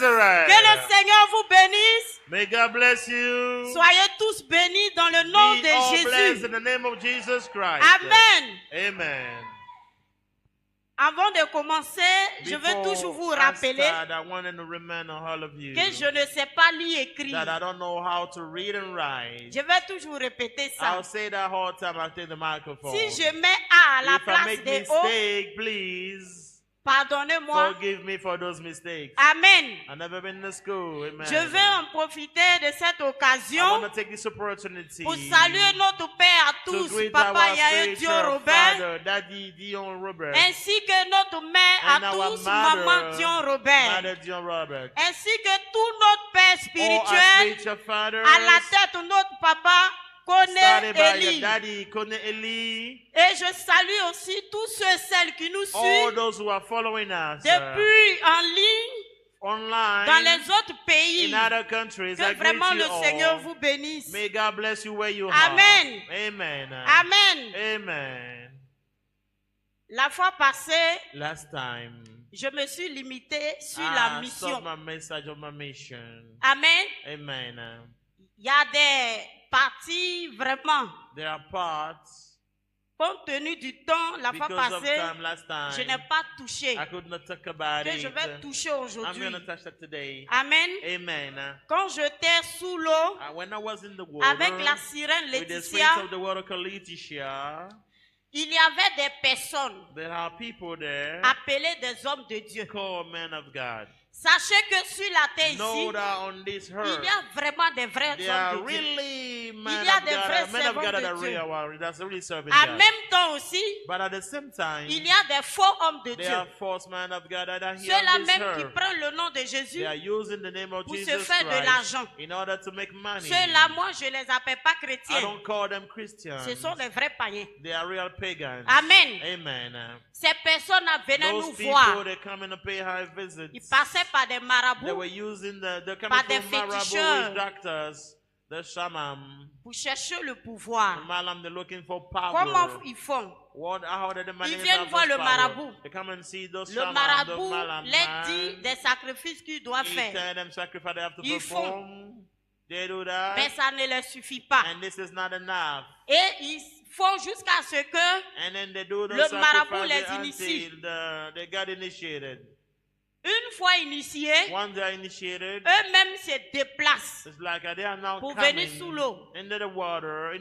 Nazareth. Que le Seigneur vous bénisse. May God bless you. Soyez tous bénis dans le nom Be de all blessed Jésus. in the name of Jesus Christ. Amen. Amen. Avant de commencer, je veux toujours vous rappeler I want to remind all of you que je ne sais pas lire et that I écrire. don't know how to read and write. Je vais toujours répéter ça. I'll say that all the time I take the microphone. Si je mets A à la If I place make de O, mistake, please pardonnez-moi. forgive me for those mistakes. Amen. I've never been to school. Amen. Je vais en profiter de cette I occasion want to take this opportunity pour saluer notre Père à to tous, greet Papa our Yael Dion spiritual Robert, father, Daddy Dion Robert, ainsi que notre mère à and our tous, Maman Dion Robert, Mother Dion Robert. ainsi que tout notre Père All our spirituel, spiritual fathers, à la tête notre Papa Kone started by your Eli. Daddy Kone Eli, Et je salue aussi tous ceux et celles qui nous all suivent those who are following us depuis en ligne online, dans les autres pays. in other countries. I Que greet vraiment you le Seigneur all. vous bénisse. May God bless you where you Amen. are. Amen. Amen. Amen. La fois passée, Last time, je me suis limitée sur la I mission. saw my message of my mission. Amen. Amen. Il y a des parties vraiment, There are parts, compte tenu du temps, la fois because of passée, time last time, je n'ai pas touché. I could not talk about Que je it. vais toucher I'm aujourd'hui. going to touch that today. Amen. Amen. Quand j'étais sous l'eau, When I was in the water, avec la sirène with the spirit Laetitia, of the water called Laetitia, il y avait des personnes there are people there appelées des hommes de Dieu. called men of God. Sachez que sur la terre Know ici, that on this il earth, y a vraiment des vrais they hommes are de Dieu. really men Il y a of des God, vrais men of servants God that de are Dieu. real, that's really serving En God. même temps aussi, But at the same time, il y a des faux hommes de there Dieu. are false men of God that are here Ceux-là on this même qui earth. prennent le nom de Jésus They are using the name of pour se Jesus faire de Christ l'argent. in order to make money. Ceux-là, moi, je les appelle pas I chrétiens. don't call them Christians. Ce sont des vrais païens. They are real pagans. Amen. Amen. Ces personnes venaient Those nous people, voir. they come in to pay high visits. Ils passaient par des They marabouts were using they're coming Par des from Marabu féticheurs. witch doctors, the shaman. pour chercher le pouvoir. Malam, they're looking for power. Comment ils font? How did the Ils viennent voir le marabout. They come and see those Le shamans, marabout those malam leur dit des sacrifices qu'ils doivent He faire. tell them sacrifice they have to Ils font. perform. They do that. Mais ça ne leur suffit pas. And this is not enough. Et ils font jusqu'à ce que And then they do Le those marabout sacrifices les initie. until they got initiated. une fois initiés, Once they are initiated, eux-mêmes se déplacent it's like they are now pour coming venir sous l'eau. into the water,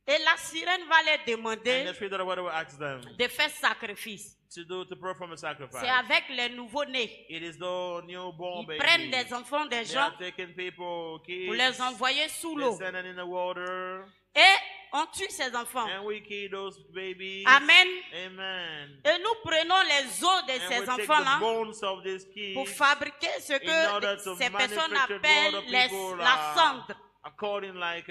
Et la sirène va leur and demander the spirit of the water will ask them de faire sacrifice. to perform a sacrifice. C'est avec les nouveaux-nés. It is the newborn Ils prennent baby. des enfants des They gens are taking people, kids, pour les envoyer sous they l'eau. send them in the water, Et on tue ces enfants. and we kill those babies. Amen. Amen. Et nous prenons les os de And ces we take the enfants-là bones of these kids pour fabriquer ce in order que to ces personnes manufacture appellent what the la people cendre. according like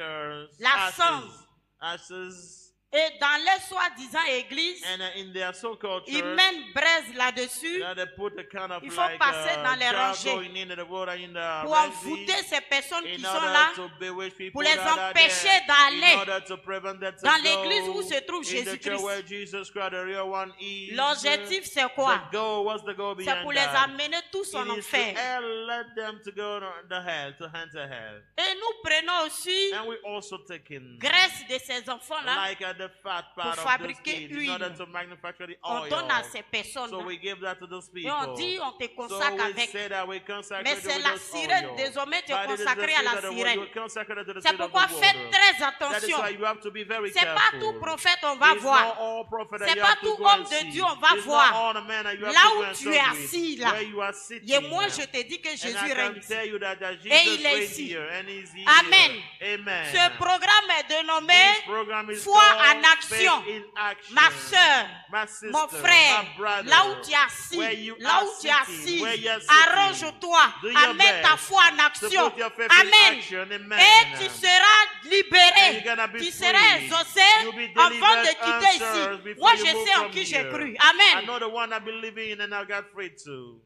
La ashes, cendre. ashes. Et dans les soi-disant églises, And in their so-called ils church, mènent braise là-dessus they put a kind of Il faut like passer dans les jar rangées going into the water in the pour Red envoûter Sea ces personnes qui in sont order là to bewitch people pour les that are empêcher there, d'aller in order to prevent them to dans go l'église où se trouve in the church Jésus-Christ. where Jesus Christ, the real one, is. L'objectif, c'est quoi? The goal, what's the goal C'est behind pour les that? amener tous en It is to enfer. let them to go to the hell, to enter hell. Et nous prenons aussi And we also take in graisse de ces enfants-là. like the fat part of those fabriquer kids in huile. order to manufacture the On oil. donne à ces So personnes-là. we give that to those Et people. on dit, on te So consacre we avec. say that we consecrate Mais you c'est with la those sirène. oil. Désormais, tu es But it is the consacré à la spirit of the word. sirène. You are consecrated to the C'est spirit of the pourquoi faites water. très That is attention. why you have to be very C'est pas careful. tout prophète on va It's voir. not all prophet that C'est you pas have to tout go homme and de see. Dieu on va It's voir. not all the men that you have Là to go où and tu es serve assis, with. là. Where you are sitting. Et moi, je te dis que And Jésus I règne can ici. tell you that Et Jesus il est reigns ici. here and he's here. Amen. Amen. Ce programme est dénommé This program is Foi called en action. Faith in Action. Ma soeur, My sister, mon frère, my brother, là où tu es assis, where you là are où tu es sitting, assis, where you are sitting, arrange-toi, do your amène ta best foi en to action. put your faith in Amen. action. Amen. Et tu seras And libéré, you're gonna be tu free. seras exaucé You'll be avant delivered, de quitter answered ici. before Moi, you je move sais en from qui j'ai here. cru. I Amen. know the one I believe in and I got free too.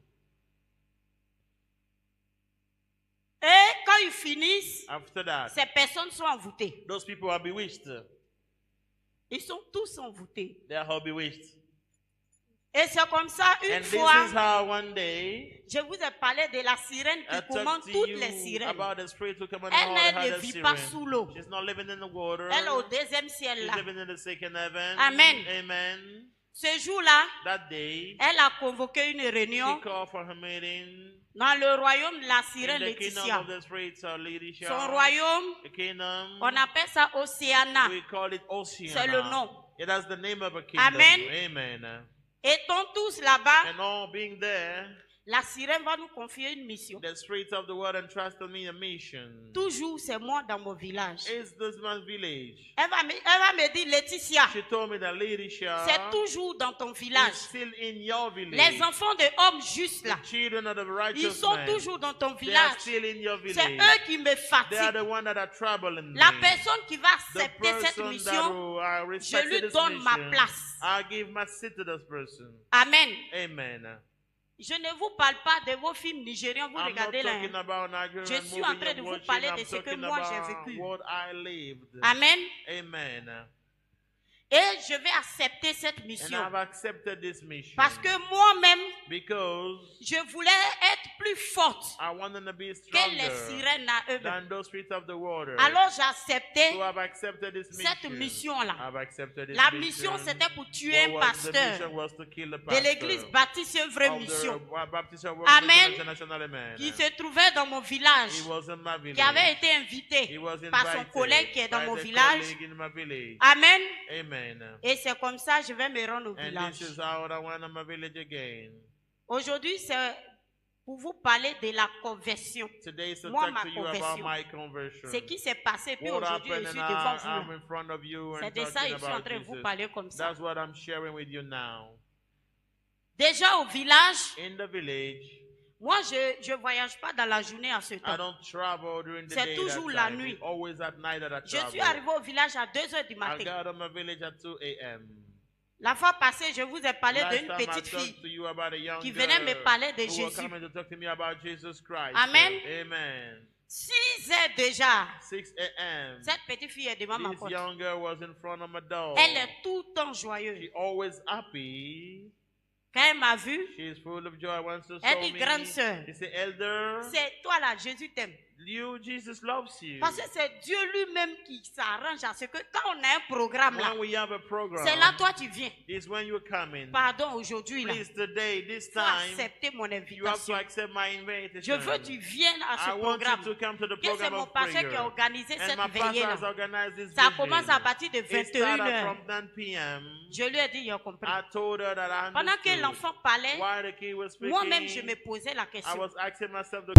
Et quand ils finissent, After that, ces personnes sont envoûtées. those people are bewitched. Ils sont tous envoûtés. They are all bewitched. Et c'est comme ça, une And this fois, is how one day je vous ai parlé de la sirène I qui commande talked to toutes you les sirènes. about the spirit who come on Elle, all elle the ne vit pas siren. sous l'eau. She's not living in the water. Elle est au deuxième ciel She's là. living in the second heaven. Amen. Amen. Ce jour-là, That day, elle a convoqué une she réunion called for her meeting dans le royaume de la in sirène the kingdom Laetitia. of the spirits of Laetitia. Son royaume, The kingdom, on appelle ça Océana. we call it Oceana. C'est le nom. It has the name of a kingdom. Amen. Amen. Étant tous là-bas, And all being there, la sirène va nous confier une mission. the spirits of the world entrusted me a mission. Toujours, c'est moi dans mon village. Is this my village? Elle va me dire, Laetitia, She told me that Laetitia c'est toujours dans ton is village. still in your village. Les enfants de hommes justes là, The children of the ils righteous sont man, toujours dans ton they are village. still in your C'est village. eux qui me They are fatiguent. the ones that are troubling me. La personne qui va The accepter cette person that mission, will respect lui this donne ma mission, place. I'll give my seat to this person. Amen. Amen. Je ne vous parle pas de vos films nigériens, vous I'm not regardez là. talking about Nigerian Je suis movie en train you're de vous watching. parler I'm de ce que talking moi j'ai about vécu. what I lived. Amen. Amen. Et je vais accepter cette And mission. I've accepted this mission Parce que moi-même, because je voulais être plus forte I wanted to be que les stronger sirènes à eux-mêmes. than those spirits of the water. Alors j'ai accepté So I've accepted this cette mission. mission-là. I've accepted this La mission. mission, c'était pour tuer un What was the pasteur mission was to kill the de pastor l'église baptiste, une vraie of mission, the Baptist World Amen. International. Amen. qui se trouvait dans mon village, He was in my village. qui avait été He invité was par son invited collègue qui est dans by mon the village. colleague in my village. Amen. Amen. Et c'est comme ça que je vais me rendre au And village. this is how I went to my village again. Aujourd'hui, c'est pour vous parler de la conversion. Today is to Moi, talk ma to you about conversion. my conversion. Ce qui s'est passé, puis What aujourd'hui, je happened suis and devant I'm vous. in front of you C'est and de ça que talking je suis en about train de vous Jesus. parler comme ça. That's what I'm sharing with you now. Déjà au village, In the village, moi, je ne voyage pas dans la journée à ce I temps. don't travel during the C'est day. toujours that la time. nuit. It's always at night that I Je suis travel. arrivé au village à 2 heures du I matin. got to my village at 2 a.m. La fois passée, je vous ai parlé Last d'une time I petite talked fille to you about a young qui girl venait me parler de who was Jésus. coming to talk to me about Jesus Christ. Amen. Amen. 6 heures déjà. 6 a.m. Cette petite fille est devant ma This porte. young girl was in front of my door. Elle est tout le temps joyeuse. She always happy. Quand elle m'a vu, She is full of joy. Wants to elle show dit, me. grande sœur, She said, Elder, c'est toi là, Jésus t'aime. you, Jesus loves you. Parce que c'est Dieu lui-même qui s'arrange à ce que quand on a un programme là, When we have a program, c'est là toi tu viens. is when you come in. Pardon, aujourd'hui là, Please, today, this il faut time, accepter mon you have to invitation. accept my Je invitation. veux que tu viennes à ce I want programme. you to come to the Que c'est program mon of pasteur qui a prayer. organisé And cette my pastor veillée has là. organized this Ça vigil. commence à partir de It 21 started heures. from 9 p.m. Je lui ai dit, il a compris. I told her that I Pendant que understood. l'enfant parlait, While the kid was speaking, moi-même je me posais la I question. was asking myself the